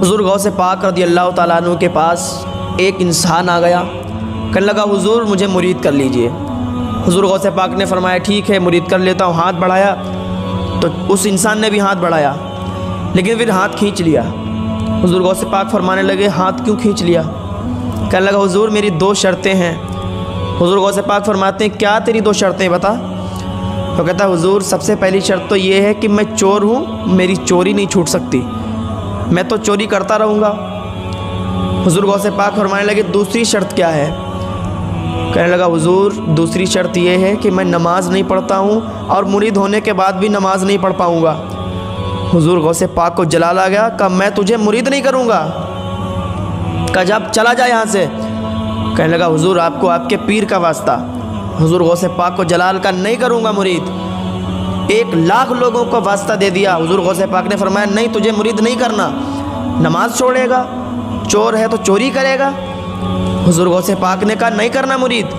हुज़ूर गौस पाक रज़ियल्लाहु ताला अन्हु के पास एक इंसान आ गया, कहने लगा हुज़ूर मुझे मुरीद कर लीजिए। हुज़ूर गौस पाक ने फरमाया ठीक है मुरीद कर लेता हूँ। हाथ बढ़ाया तो उस इंसान ने भी हाथ बढ़ाया, लेकिन फिर हाथ खींच लिया। हुज़ूर गौस पाक फरमाने लगे हाथ क्यों खींच लिया? कहने लगा हुज़ूर मेरी 2 शर्तें हैं। हुज़ूर गौस पाक फरमाते हैं क्या तेरी 2 शर्तें बता? तो कहता है हुज़ूर सबसे पहली शर्त तो ये है कि मैं चोर हूँ, मेरी चोरी नहीं छूट सकती, मैं तो चोरी करता रहूँगा। हुज़ूर गौस पाक फरमाने लगे दूसरी शर्त क्या है? कहने लगा हुज़ूर दूसरी शर्त ये है कि मैं नमाज़ नहीं पढ़ता हूँ और मुरीद होने के बाद भी नमाज़ नहीं पढ़ पाऊँगा। हुज़ूर गौस पाक को जलाल आ गया, कहा मैं तुझे मुरीद नहीं करूँगा, कहा जब चला जा यहाँ से। कहने लगा हुज़ूर आपको आपके पीर का वास्ता। हुज़ूर गौस पाक को जलाल का नहीं करूँगा मुरीद। 1 लाख लोगों को वास्ता दे दिया। हुज़ूर गौस पाक ने फरमाया नहीं तुझे मुरीद नहीं करना, नमाज छोड़ेगा, चोर है तो चोरी करेगा। हुज़ूर गौस पाक ने कहा नहीं करना मुरीद।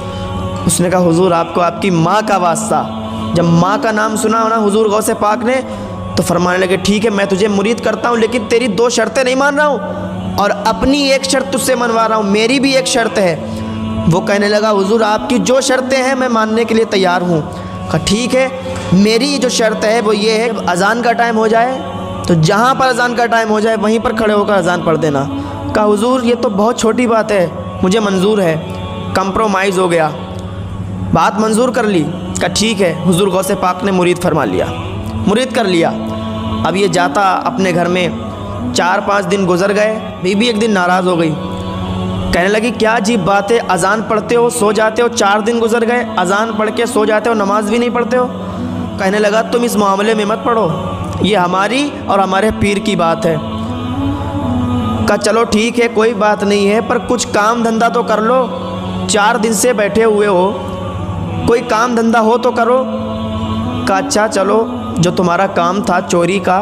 उसने कहा हुज़ूर आपको आपकी माँ का वास्ता। जब माँ का नाम सुना ना हुज़ूर गौस पाक ने तो फरमाने लगे ठीक है मैं तुझे मुरीद करता हूँ, लेकिन तेरी 2 शर्तें नहीं मान रहा हूँ और अपनी 1 शर्त तुझसे मनवा रहा हूँ, मेरी भी 1 शर्त है। वो कहने लगा हुज़ूर आपकी जो शर्तें हैं मैं मानने के लिए तैयार हूँ। कहा ठीक है मेरी जो शर्त है वो ये है अज़ान का टाइम हो जाए तो जहाँ पर अज़ान का टाइम हो जाए वहीं पर खड़े होकर अज़ान पढ़ देना। कहा हुज़ूर ये तो बहुत छोटी बात है, मुझे मंजूर है। कंप्रोमाइज़ हो गया, बात मंजूर कर ली। कहा ठीक है। हुज़ूर गौस पाक ने मुरीद फरमा लिया, मुरीद कर लिया। अब ये जाता अपने घर में 4-5 दिन गुजर गए। बीबी एक दिन नाराज़ हो गई, कहने लगी क्या अजीब बात है, अज़ान पढ़ते हो सो जाते हो, 4 दिन गुजर गए अज़ान पढ़ के सो जाते हो, नमाज भी नहीं पढ़ते हो। कहने लगा तुम इस मामले में मत पढ़ो, ये हमारी और हमारे पीर की बात है। कहा चलो ठीक है कोई बात नहीं है, पर कुछ काम धंधा तो कर लो, 4 दिन से बैठे हुए हो, कोई काम धंधा हो तो करो। कहा अच्छा चलो जो तुम्हारा काम था चोरी का,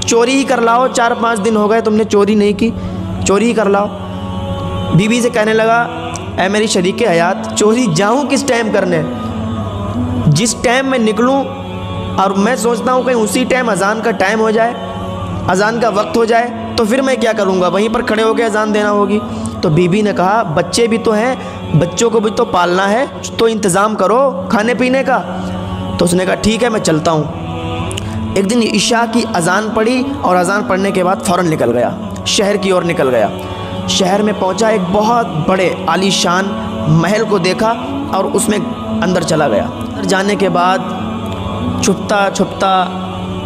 चोरी ही कर लाओ, 4-5 दिन हो गए तुमने चोरी नहीं की, चोरी ही कर लाओ। बीवी से कहने लगा ऐ मेरी शरीके हयात चोरी जाऊं किस टाइम करने, जिस टाइम मैं निकलूं और मैं सोचता हूं कहीं उसी टाइम अज़ान का टाइम हो जाए, अज़ान का वक्त हो जाए तो फिर मैं क्या करूंगा, वहीं पर खड़े होकर अज़ान देना होगी। तो बीबी ने कहा बच्चे भी तो हैं, बच्चों को भी तो पालना है, तो इंतज़ाम करो खाने पीने का। तो उसने कहा ठीक है मैं चलता हूँ। एक दिन इशा की अज़ान पढ़ी और अज़ान पढ़ने के बाद फ़ौरन निकल गया, शहर की ओर निकल गया। शहर में पहुंचा, एक बहुत बड़े आलीशान महल को देखा और उसमें अंदर चला गया। अंदर जाने के बाद छुपता छुपता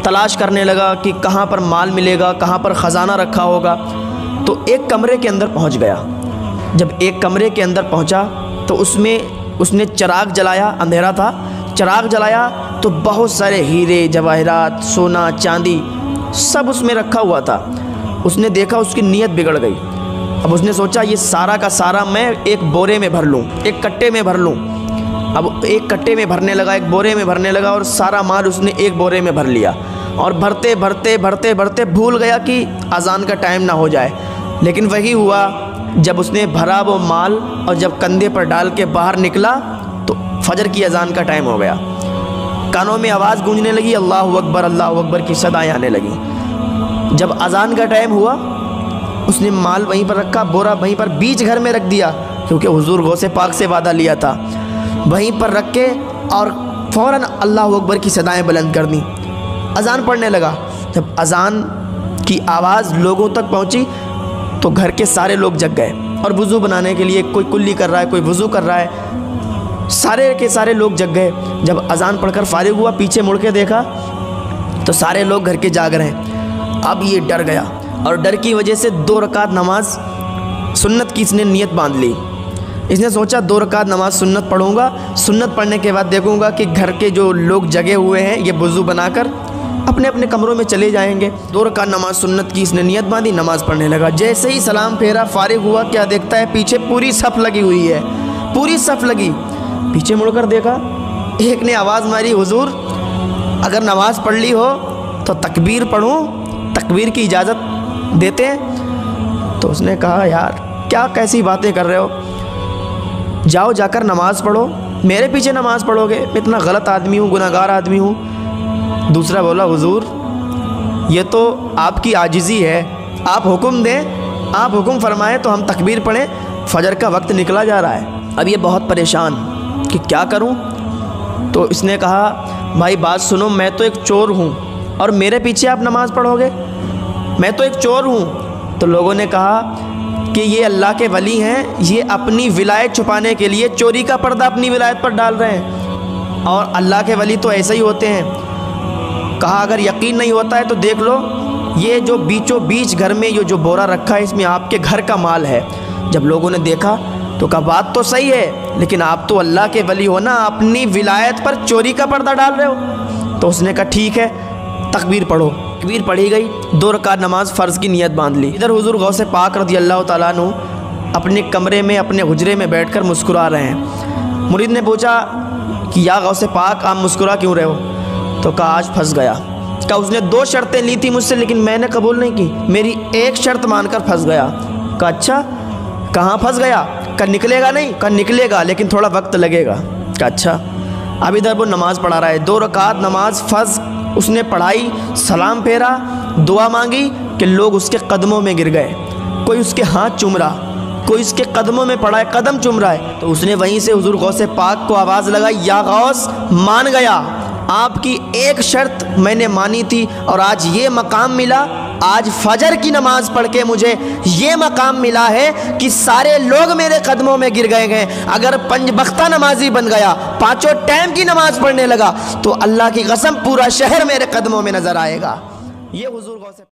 तलाश करने लगा कि कहाँ पर माल मिलेगा, कहाँ पर ख़जाना रखा होगा। तो एक कमरे के अंदर पहुंच गया। जब एक कमरे के अंदर पहुंचा तो उसमें उसने चिराग जलाया, अंधेरा था, चिराग जलाया तो बहुत सारे हीरे जवाहरात सोना चांदी सब उसमें रखा हुआ था। उसने देखा, उसकी नीयत बिगड़ गई। अब उसने सोचा ये सारा का सारा मैं एक बोरे में भर लूँ, एक कट्टे में भर लूँ। अब एक कट्टे में भरने लगा, एक बोरे में भरने लगा और सारा माल उसने एक बोरे में भर लिया। और भरते भरते भरते भरते भूल गया कि अज़ान का टाइम ना हो जाए। लेकिन वही हुआ, जब उसने भरा वो माल और जब कंधे पर डाल के बाहर निकला तो फजर की अज़ान का टाइम हो गया। कानों में आवाज़ गूंजने लगी, अल्लाहु अकबर की सदाएँ आने लगी। जब अज़ान का टाइम हुआ उसने माल वहीं पर रखा, बोरा वहीं पर बीच घर में रख दिया, क्योंकि हुज़ूर गौस पाक से वादा लिया था। वहीं पर रख के और फ़ौरन अल्लाहु अकबर की सदाएँ बुलंद कर दी, अज़ान पढ़ने लगा। जब अज़ान की आवाज़ लोगों तक पहुंची तो घर के सारे लोग जग गए और वज़ू बनाने के लिए कोई कुल्ली कर रहा है, कोई वज़ू कर रहा है, सारे के सारे लोग जग गए। जब अज़ान पढ़कर फारिग हुआ, पीछे मुड़ के देखा तो सारे लोग घर के जाग रहे हैं। अब ये डर गया और डर की वजह से 2 रकात नमाज सुन्नत की इसने नीयत बांध ली। इसने सोचा 2 रकात नमाज सुन्नत पढ़ूंगा, सुन्नत पढ़ने के बाद देखूंगा कि घर के जो लोग जगे हुए हैं ये वज़ू बनाकर अपने अपने कमरों में चले जाएंगे। 2 रकात नमाज सुन्नत की इसने नीयत बांधी, नमाज़ पढ़ने लगा। जैसे ही सलाम फेरा, फारिग हुआ, क्या देखता है पीछे पूरी सफ़ लगी हुई है, पूरी सफ़ लगी। पीछे मुड़कर देखा, एक ने आवाज़ मारी हुज़ूर अगर नमाज़ पढ़ ली हो तो तकबीर पढ़ूँ, तकबीर की इजाज़त देते हैं। तो उसने कहा यार क्या कैसी बातें कर रहे हो, जाओ जाकर नमाज़ पढ़ो, मेरे पीछे नमाज़ पढ़ोगे, मैं इतना गलत आदमी हूँ, गुनाहगार आदमी हूँ। दूसरा बोला हुज़ूर ये तो आपकी आजिज़ी है, आप हुक्म दें, आप हुक्म फरमाएं तो हम तकबीर पढ़ें, फजर का वक्त निकला जा रहा है। अब ये बहुत परेशान कि क्या करूं। तो इसने कहा भाई बात सुनो, मैं तो एक चोर हूं और मेरे पीछे आप नमाज़ पढ़ोगे, मैं तो एक चोर हूं। तो लोगों ने कहा कि ये अल्लाह के वली हैं, ये अपनी विलायत छुपाने के लिए चोरी का पर्दा अपनी विलायत पर डाल रहे हैं, और अल्लाह के वली तो ऐसे ही होते हैं। कहा अगर यकीन नहीं होता है तो देख लो, ये जो बीचों बीच घर में ये जो बोरा रखा है इसमें आपके घर का माल है। जब लोगों ने देखा तो कहा बात तो सही है, लेकिन आप तो अल्लाह के वली हो ना, अपनी विलायत पर चोरी का पर्दा डाल रहे हो। तो उसने कहा ठीक है, तकबीर पढ़ो। तकबीर पढ़ी गई, 2 रकात नमाज फ़र्ज़ की नियत बांध ली। इधर हुज़ूर गौसे पाक रज़ी अल्लाह तआला अन्हु अपने कमरे में, अपने हुजरे में बैठकर मुस्कुरा रहे हैं। मुरीद ने पूछा कि या गौसे पाक आप मुस्कुरा क्यों रहे हो? तो कहा आज फंस गया। कहा उसने 2 शर्तें ली थी मुझसे, लेकिन मैंने कबूल नहीं की, मेरी एक शर्त मानकर फंस गया। कहा अच्छा, कहाँ फंस गया? कहा निकलेगा नहीं? कहा निकलेगा लेकिन थोड़ा वक्त लगेगा। कहा अच्छा। अब इधर वो नमाज़ पढ़ा रहा है, 2 रकात नमाज फ़र्ज़ उसने पढ़ाई, सलाम फेरा, दुआ मांगी कि लोग उसके कदमों में गिर गए। कोई उसके हाथ चूम रहा, कोई उसके कदमों में पड़ा है, कदम चूम रहा है। तो उसने वहीं से हुज़ूर गौसे पाक को आवाज़ लगाई, या गौस मान गया, आपकी एक शर्त मैंने मानी थी और आज ये मकाम मिला। आज फजर की नमाज़ पढ़ के मुझे ये मकाम मिला है कि सारे लोग मेरे कदमों में गिर गए हैं। अगर 5 वक्ता नमाजी बन गया, 5 टाइम की नमाज़ पढ़ने लगा, तो अल्लाह की कसम पूरा शहर मेरे कदमों में नज़र आएगा। ये हुज़ूर गौसे